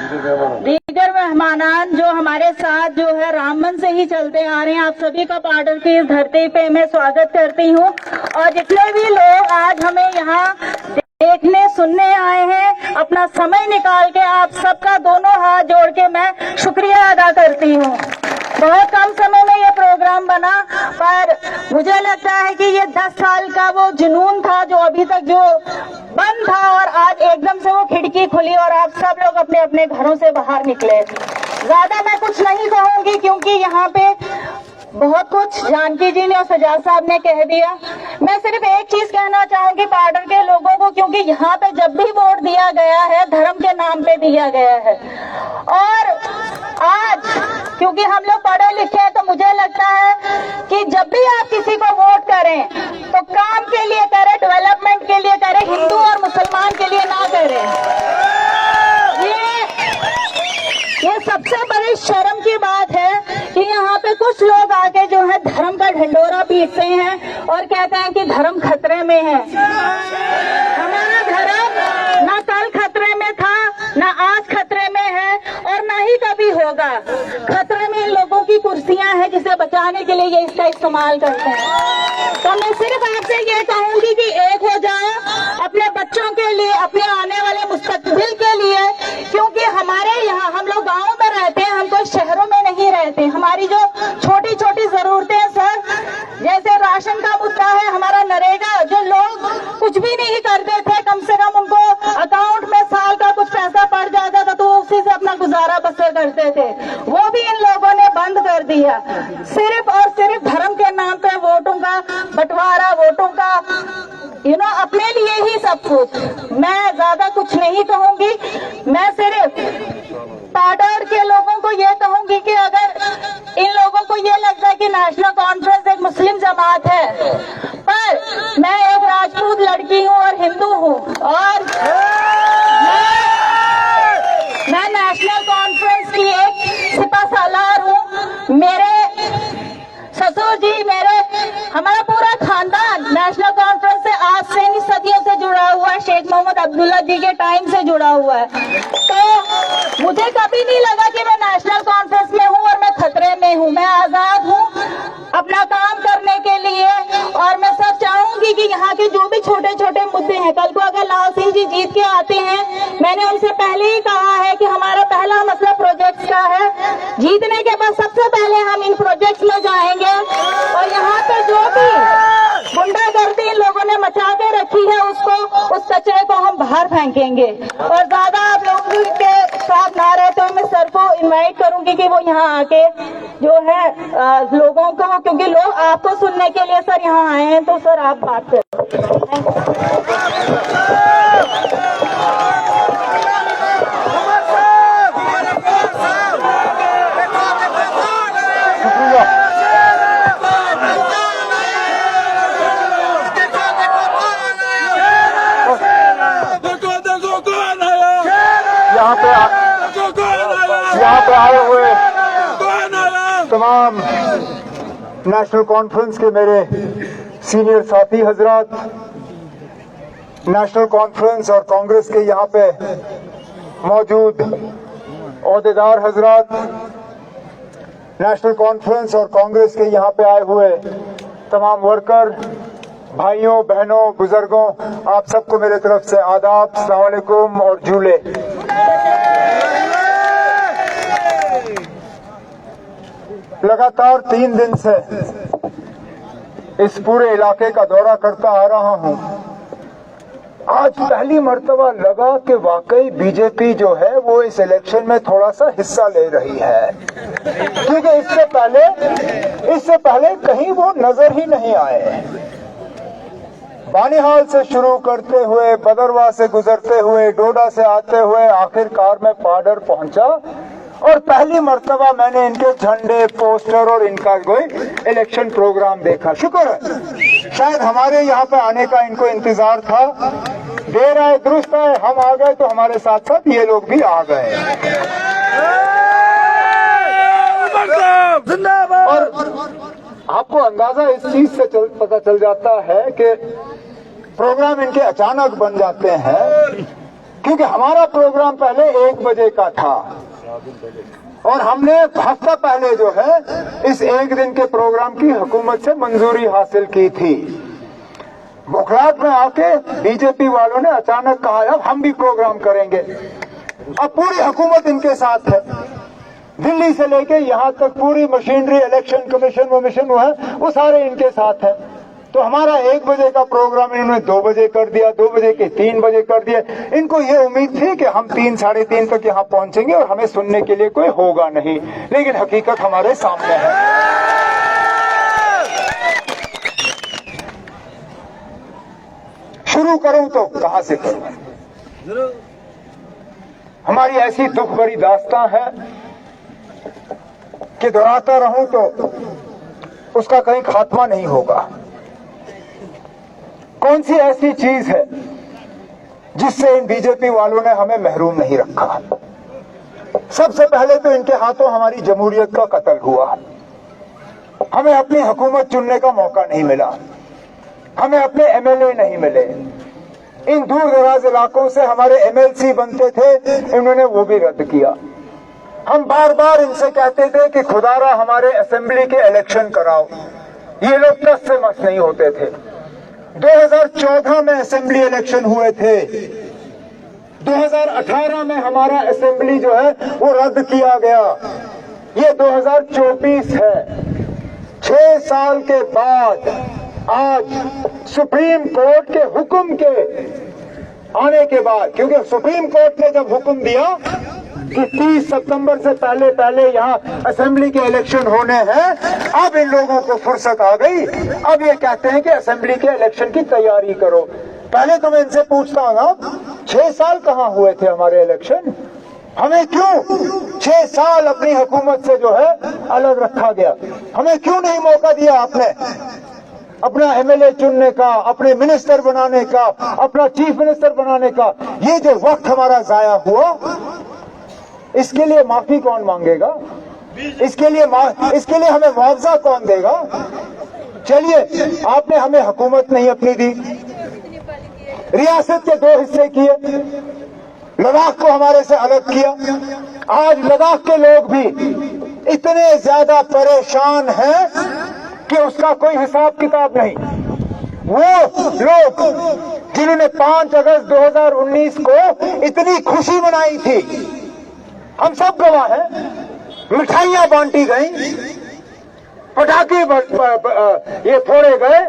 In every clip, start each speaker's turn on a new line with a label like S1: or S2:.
S1: दीगर मेहमानान जो हमारे साथ जो है रामबन से ही चलते आ रहे हैं, आप सभी का पाडर की इस धरती पे मैं स्वागत करती हूँ। और जितने भी लोग आज हमें यहाँ देखने सुनने आए हैं, अपना समय निकाल के आप सबका दोनों हाथ जोड़ के मैं शुक्रिया अदा करती हूँ। बहुत कम समय में ये प्रोग्राम बना, पर मुझे लगता है कि ये 10 साल का वो जुनून था जो अभी तक जो बंद था, और आज एकदम से वो खिड़की खुली और आप सब लोग अपने अपने घरों से बाहर निकले। ज्यादा मैं कुछ नहीं कहूंगी क्योंकि यहाँ पे बहुत कुछ जानकी जी ने और सजाद साहब ने कह दिया। मैं सिर्फ एक चीज कहना चाहूंगी पाडर के लोगों को, क्योंकि यहाँ पे जब भी वोट दिया गया है धर्म के नाम पे दिया गया है, और आज क्योंकि हम लोग पढ़े लिखे हैं तो मुझे लगता है कि जब भी आप किसी को वोट करें तो काम के लिए करें, डेवलपमेंट के लिए करें, हिंदू और मुसलमान के लिए ना करें। ये सबसे बड़ी शर्म की बात है कि यहाँ पे कुछ लोग आके जो है धर्म का ढंडोरा पीटते हैं और कहते हैं कि धर्म खतरे में है। हमारा धर्म ना कल खतरे में था, ना आज खतरे में है, और ना ही कभी होगा। खतरे में इन लोगों की कुर्सियां हैं जिसे बचाने के लिए ये इसका इस्तेमाल करते हैं। तो मैं सिर्फ आपसे ये कहूंगी कि एक हो जाओ अपने बच्चों के लिए, अपने आने वाले मुस्तकबिल के लिए, क्योंकि हमारे यहाँ हम लोग गाँव में रहते हैं, हम कोई शहरों में नहीं रहते। हमारी जो छोटी छोटी जरूरतें हैं सर, जैसे राशन का मुद्दा है, हमारा नरेगा, जो लोग कुछ भी नहीं करते थे, कम से कम उनको अकाउंट में साल का कुछ पैसा पड़ जाता था तो उसी से अपना गुजारा बसर करते थे, वो भी इन लोगों ने बंद कर दिया। सिर्फ और सिर्फ धर्म के नाम पे वोटों का बंटवारा, वोटों का अपने लिए ही सब कुछ। मैं ज्यादा कुछ नहीं कहूंगी, मैं सिर्फ पाडर के लोगों को ये कहूंगी कि अगर इन लोगों को ये लगता है कि नेशनल कॉन्फ्रेंस एक मुस्लिम जमात है, पर मैं एक राजपूत लड़की हूँ और हिंदू हूँ, और मैं नेशनल कॉन्फ्रेंस की एक सिपासालार हूँ। मेरे ससुर जी, हमारा पूरा खानदान नेशनल कॉन्फ्रेंस से आज से नहीं सदियों से जुड़ा हुआ है, शेख मोहम्मद अब्दुल्ला जी के टाइम से जुड़ा हुआ है। तो मुझे कभी नहीं लगा कि मैं नेशनल कॉन्फ्रेंस में हूँ और मैं खतरे में हूँ। मैं आजाद हूँ अपना काम करने के लिए, और मैं सब चाहूंगी कि यहाँ के जो भी छोटे छोटे मुद्दे हैं, कल को अगर लाल सिंह जी जीत के आते हैं, मैंने उनसे पहले ही कहा है कि हमारा पहला मसला प्रोजेक्ट्स का है। जीतने के बाद सबसे पहले हम इन प्रोजेक्ट्स में जाएंगे, और यहाँ पे जो भी गुंडागर्दी इन लोगों ने मचा के रखी है उस कचरे को हम बाहर फेंकेंगे। और ज्यादा आप लोगों के साथ ना रहे तो मैं सर को इनवाइट करूंगी कि वो यहाँ आके जो है लोगों को, क्योंकि लोग आपको सुनने के लिए सर यहाँ आए हैं, तो सर आप बात करें।
S2: यहाँ पे आए हुए तमाम नेशनल कॉन्फ्रेंस के मेरे सीनियर साथी हजरात, नेशनल कॉन्फ्रेंस और कांग्रेस के यहाँ पे मौजूद ओहदेदार हजरात, नेशनल कॉन्फ्रेंस और कांग्रेस के यहाँ पे आए हुए तमाम वर्कर, भाइयों बहनों बुजुर्गों, आप सबको मेरे तरफ से आदाब, अस्सलाम वालेकुम और झूले। लगातार 3 दिन से इस पूरे इलाके का दौरा करता आ रहा हूं। आज पहली मर्तबा लगा कि वाकई बीजेपी जो है वो इस इलेक्शन में थोड़ा सा हिस्सा ले रही है, क्योंकि इससे पहले कहीं वो नजर ही नहीं आए। बानिहाल से शुरू करते हुए, बदरवा से गुजरते हुए, डोडा से आते हुए आखिरकार में पाडर पहुंचा, और पहली मर्तबा मैंने इनके झंडे, पोस्टर और इनका कोई इलेक्शन प्रोग्राम देखा। शुक्र है, शायद हमारे यहाँ पे आने का इनको इंतजार था। देर आए दुरुस्त आए, हम आ गए तो हमारे साथ साथ ये लोग भी आ गए। और आपको अंदाजा इस चीज से पता चल जाता है कि प्रोग्राम इनके अचानक बन जाते हैं। क्योंकि हमारा प्रोग्राम पहले 1 बजे का था और हमने हफ्ता पहले जो है इस 1 दिन के प्रोग्राम की हुकूमत से मंजूरी हासिल की थी। बुखराट में आके बीजेपी वालों ने अचानक कहा अब हम भी प्रोग्राम करेंगे। अब पूरी हुकूमत इनके साथ है, दिल्ली से लेके यहाँ तक पूरी मशीनरी, इलेक्शन कमीशन वो है, वो सारे इनके साथ है। तो हमारा 1 बजे का प्रोग्राम इन्होंने 2 बजे कर दिया, 2 बजे के 3 बजे कर दिया। इनको ये उम्मीद थी कि हम 3 साढ़े 3 तक यहाँ पहुंचेंगे और हमें सुनने के लिए कोई होगा नहीं, लेकिन हकीकत हमारे सामने है। शुरू करूं तो कहां से करूं? हमारी ऐसी दुख भरी दास्तां है कि दोहराता रहूं तो उसका कहीं खात्मा नहीं होगा। कौन सी ऐसी चीज है जिससे इन बीजेपी वालों ने हमें महरूम नहीं रखा? सबसे पहले तो इनके हाथों हमारी जमहूरियत का कत्ल हुआ, हमें अपनी हुकूमत चुनने का मौका नहीं मिला, हमें अपने एमएलए नहीं मिले। इन दूर दराज इलाकों से हमारे एमएलसी बनते थे, इन्होंने वो भी रद्द किया। हम बार बार इनसे कहते थे कि खुदारा हमारे असेंबली के इलेक्शन कराओ, ये लोग टस से मस नहीं होते थे। 2014 में असेंबली इलेक्शन हुए थे, 2018 में हमारा असेंबली जो है वो रद्द किया गया। ये 2024 है। 6 साल के बाद आज सुप्रीम कोर्ट के हुक्म के आने के बाद, क्योंकि सुप्रीम कोर्ट ने जब हुक्म दिया कि 30 सितंबर से पहले यहाँ असेंबली के इलेक्शन होने हैं, अब इन लोगों को फुर्सत आ गई। अब ये कहते हैं कि असेंबली के इलेक्शन की तैयारी करो। पहले तो मैं इनसे पूछता हूँ ना, 6 साल कहाँ हुए थे हमारे इलेक्शन? हमें क्यों 6 साल अपनी हुकूमत से जो है अलग रखा गया? हमें क्यों नहीं मौका दिया आपने अपना एमएलए चुनने का, अपने मिनिस्टर बनाने का, अपना चीफ मिनिस्टर बनाने का? ये जो वक्त हमारा जाया हुआ, इसके लिए माफी कौन मांगेगा? इसके लिए हमें मुआवजा कौन देगा? चलिए, आपने हमें हुकूमत नहीं अपनी दी, रियासत के 2 हिस्से किए, लद्दाख को हमारे से अलग किया। आज लद्दाख के लोग भी इतने ज्यादा परेशान हैं कि उसका कोई हिसाब किताब नहीं। वो लोग जिन्होंने 5 अगस्त 2019 को इतनी खुशी मनाई थी, हम सब गवाह हैं, मिठाइयां बांटी गई, पटाखे ये फोड़े गए,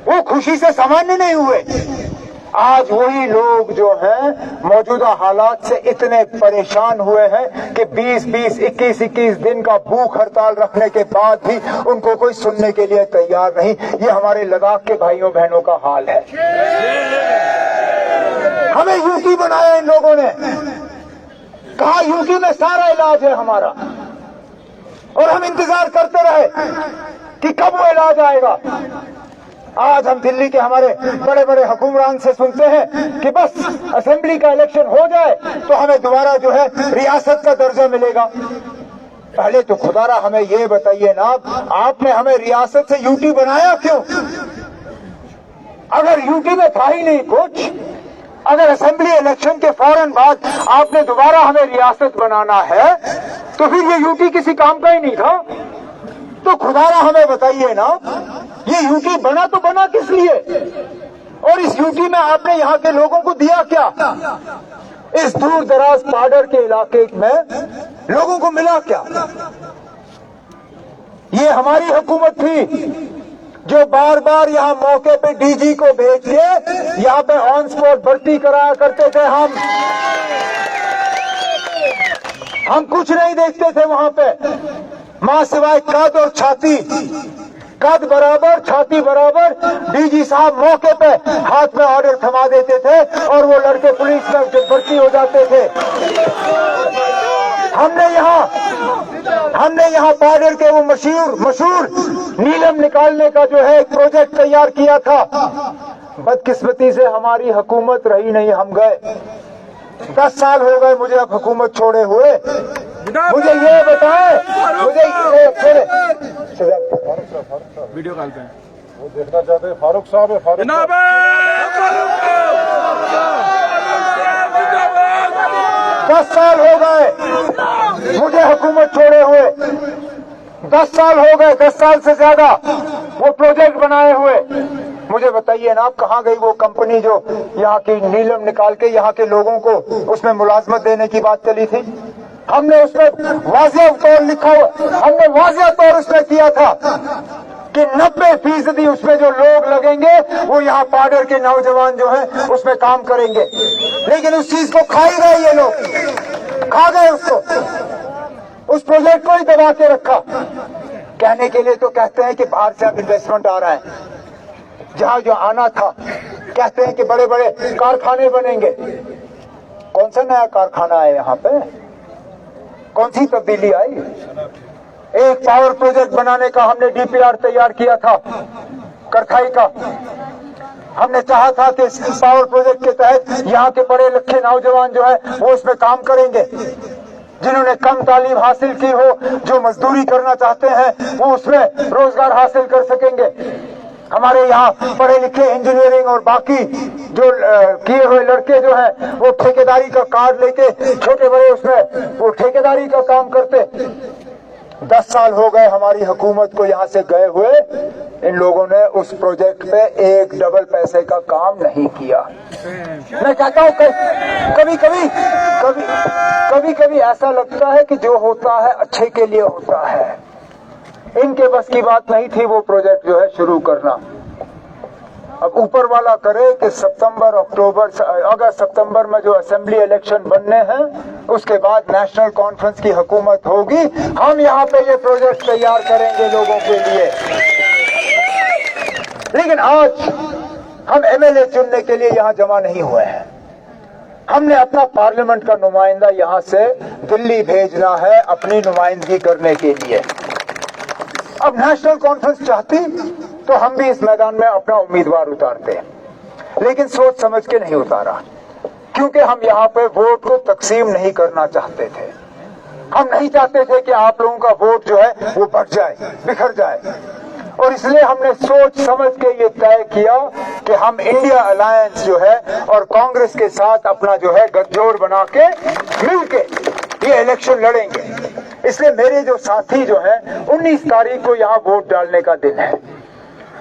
S2: वो खुशी से सामान्य नहीं हुए। आज वही लोग जो हैं मौजूदा हालात से इतने परेशान हुए हैं कि 20-20, 21-21 दिन का भूख हड़ताल रखने के बाद भी उनको कोई सुनने के लिए तैयार नहीं। ये हमारे लद्दाख के भाइयों बहनों का हाल है। हमें यूटी बनाया इन लोगों ने, कहा यूटी में सारा इलाज है हमारा, और हम इंतजार करते रहे कि कब वो इलाज आएगा। आज हम दिल्ली के हमारे बड़े बड़े हुक्मरान से सुनते हैं कि बस असेंबली का इलेक्शन हो जाए तो हमें दोबारा जो है रियासत का दर्जा मिलेगा। पहले तो खुदारा हमें ये बताइए ना, आपने हमें रियासत से यूटी बनाया क्यों? अगर यूटी में था ही नहीं कुछ, अगर असेंबली इलेक्शन के फौरन बाद आपने दोबारा हमें रियासत बनाना है, तो फिर ये यूटी किसी काम का ही नहीं था। तो खुदारा हमें बताइए ना, ये यूटी बना तो बना किस लिए? और इस यूटी में आपने यहाँ के लोगों को दिया क्या? इस दूर दराज पाडर के इलाके में लोगों को मिला क्या? ये हमारी हुकूमत थी जो बार बार यहाँ मौके पे डीजी को भेज के यहाँ पे ऑन स्पॉट भर्ती कराया करते थे। हम कुछ नहीं देखते थे वहां पे, मां सिवाय कद और छाती, कद बराबर छाती बराबर। डीजी साहब मौके पे हाथ में ऑर्डर थमा देते थे और वो लड़के पुलिस में भर्ती हो जाते थे। हमने यहाँ पाडर के वो मशहूर नीलम निकालने का जो है एक प्रोजेक्ट तैयार किया था। बदकिस्मती से हमारी हुकूमत रही नहीं, हम गए। 10 साल हो गए मुझे अब हुकूमत छोड़े हुए। मुझे ये बताएं, मुझे
S3: वीडियो कॉल पे वो देखना चाहते हैं। फारूक साहब है, फारूक
S2: 10 साल हो गए मुझे हुकूमत छोड़े हुए, 10 साल हो गए, 10 साल से ज्यादा वो प्रोजेक्ट बनाए हुए। मुझे बताइए ना, आप कहाँ गई वो कंपनी जो यहाँ की नीलम निकाल के यहाँ के लोगों को उसमें मुलाजमत देने की बात चली थी? हमने उसमें वाज़ेह तौर लिखा हुआ, हमने वाज़ेह तौर उसमें किया था कि 90% उसमें जो लोग लगेंगे वो यहाँ पाडर के नौजवान जो हैं उसमें काम करेंगे। लेकिन उस चीज को खा ही गए ये लोग, खा गए उसको, उस प्रोजेक्ट को ही दबा के रखा। कहने के लिए तो कहते हैं कि बाहर से अब इन्वेस्टमेंट आ रहा है, जहां जो आना था कहते हैं कि बड़े बड़े कारखाने बनेंगे। कौन सा नया कारखाना है यहाँ पे? कौन सी तब्दीली आई? एक पावर प्रोजेक्ट बनाने का हमने डीपीआर तैयार किया था करखाई का। हमने चाहा था कि इस पावर प्रोजेक्ट के तहत यहाँ के पढ़े लिखे नौजवान जो है वो इसमें काम करेंगे, जिन्होंने कम तालीम हासिल की हो, जो मजदूरी करना चाहते हैं वो उसमें रोजगार हासिल कर सकेंगे। हमारे यहाँ पढ़े लिखे इंजीनियरिंग और बाकी जो किए हुए लड़के जो हैं वो ठेकेदारी का कार्ड लेके छोटे बड़े उसमें वो ठेकेदारी का काम करते। 10 साल हो गए हमारी हुकूमत को यहाँ से गए हुए, इन लोगों ने उस प्रोजेक्ट पे एक डबल पैसे का काम नहीं किया। मैं कहता हूँ कभी कभी ऐसा लगता है कि जो होता है अच्छे के लिए होता है। इनके बस की बात नहीं थी वो प्रोजेक्ट जो है शुरू करना। अब ऊपर वाला करे कि सितंबर, अक्टूबर, अगस्त, सितंबर में जो असेंबली इलेक्शन बनने हैं उसके बाद नेशनल कॉन्फ्रेंस की हुकूमत होगी, हम यहाँ पे ये प्रोजेक्ट तैयार करेंगे लोगों के लिए। लेकिन आज हम एमएलए चुनने के लिए यहाँ जमा नहीं हुए हैं। हमने अपना पार्लियामेंट का नुमाइंदा यहाँ से दिल्ली भेजना है अपनी नुमाइंदगी करने के लिए। अब नेशनल कॉन्फ्रेंस चाहती तो हम भी इस मैदान में अपना उम्मीदवार उतारते, लेकिन सोच समझ के नहीं उतारा, क्योंकि हम यहाँ पे वोट को तकसीम नहीं करना चाहते थे। हम नहीं चाहते थे कि आप लोगों का वोट जो है वो बढ़ जाए, बिखर जाए, और इसलिए हमने सोच समझ के ये तय किया कि हम इंडिया अलायंस जो है और कांग्रेस के साथ अपना जो है गठजोड़ बना के मिलके ये इलेक्शन लड़ेंगे। इसलिए मेरे जो साथी जो है 19 तारीख को यहाँ वोट डालने का दिन है।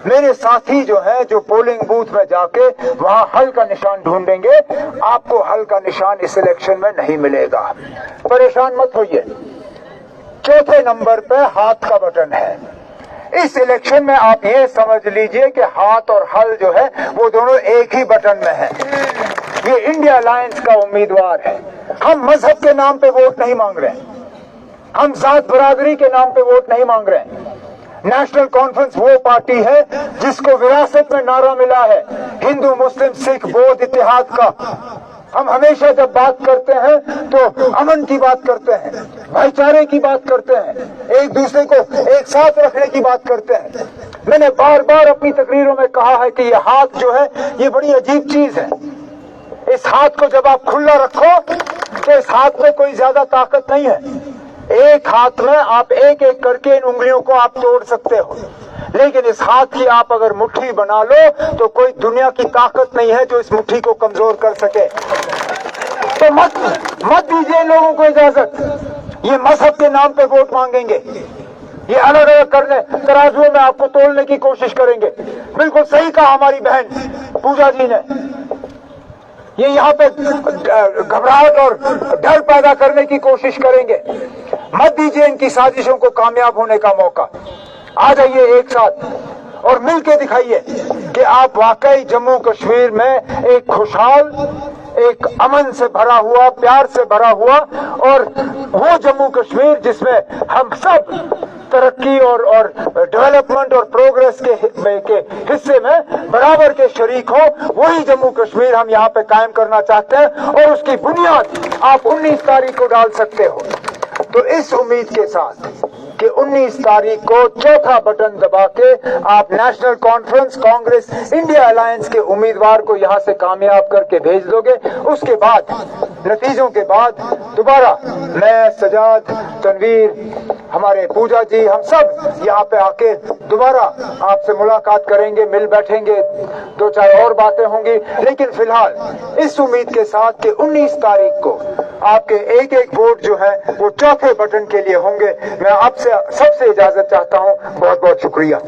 S2: मेरे साथी जो है जो पोलिंग बूथ में जाके वहां हल का निशान ढूंढेंगे। आपको हल का निशान इस इलेक्शन में नहीं मिलेगा, परेशान मत होइए। चौथे नंबर पे हाथ का बटन है। इस इलेक्शन में आप ये समझ लीजिए कि हाथ और हल जो है वो दोनों एक ही बटन में है। ये इंडिया अलायंस का उम्मीदवार है। हम मजहब के नाम पे वोट नहीं मांग रहे हैं, हम जात बरादरी के नाम पे वोट नहीं मांग रहे हैं। नेशनल कॉन्फ्रेंस वो पार्टी है जिसको विरासत में नारा मिला है हिंदू मुस्लिम सिख बौद्ध इत्तेहाद का। हम हमेशा जब बात करते हैं तो अमन की बात करते हैं, भाईचारे की बात करते हैं, एक दूसरे को एक साथ रखने की बात करते हैं। मैंने बार बार अपनी तकरीरों में कहा है कि ये हाथ जो है ये बड़ी अजीब चीज है। इस हाथ को जब आप खुला रखो तो इस हाथ में कोई ज्यादा ताकत नहीं है। एक हाथ में आप एक एक करके इन उंगलियों को आप तोड़ सकते हो, लेकिन इस हाथ की आप अगर मुट्ठी बना लो तो कोई दुनिया की ताकत नहीं है जो इस मुट्ठी को कमजोर कर सके। तो मत दीजिए लोगों को इजाजत ये मजहब के नाम पे वोट मांगेंगे, ये अलग अलग करने तराजुओं में आपको तोड़ने की कोशिश करेंगे। बिल्कुल सही कहा हमारी बहन पूजा जी ने, ये यहाँ पे घबराहट और डर पैदा करने की कोशिश करेंगे। मत दीजिए इनकी साजिशों को कामयाब होने का मौका। आ जाइए एक साथ और मिलके दिखाइए कि आप वाकई जम्मू कश्मीर में एक खुशहाल, एक अमन से भरा हुआ, प्यार से भरा हुआ और वो जम्मू कश्मीर जिसमें हम सब तरक्की और डेवलपमेंट और प्रोग्रेस के हिस्से में बराबर के शरीक हो, वही जम्मू कश्मीर हम यहाँ पे कायम करना चाहते हैं और उसकी बुनियाद आप 19 तारीख को डाल सकते हो। तो इस उम्मीद के साथ कि 19 तारीख को चौथा बटन दबा के आप national conference Congress India alliance के उम्मीदवार को यहाँ से कामयाब करके भेज दोगे, उसके बाद नतीजों के बाद दोबारा मैं, सजाद, तनवीर, हमारे पूजा जी, हम सब यहाँ पे आके दोबारा आपसे मुलाकात करेंगे, मिल बैठेंगे, दो चार और बातें होंगी। लेकिन फिलहाल इस उम्मीद के साथ कि 19 तारीख को आपके एक एक वोट जो है वो चौथे बटन के लिए होंगे। मैं आपसे सबसे इजाजत चाहता हूं। बहुत बहुत शुक्रिया।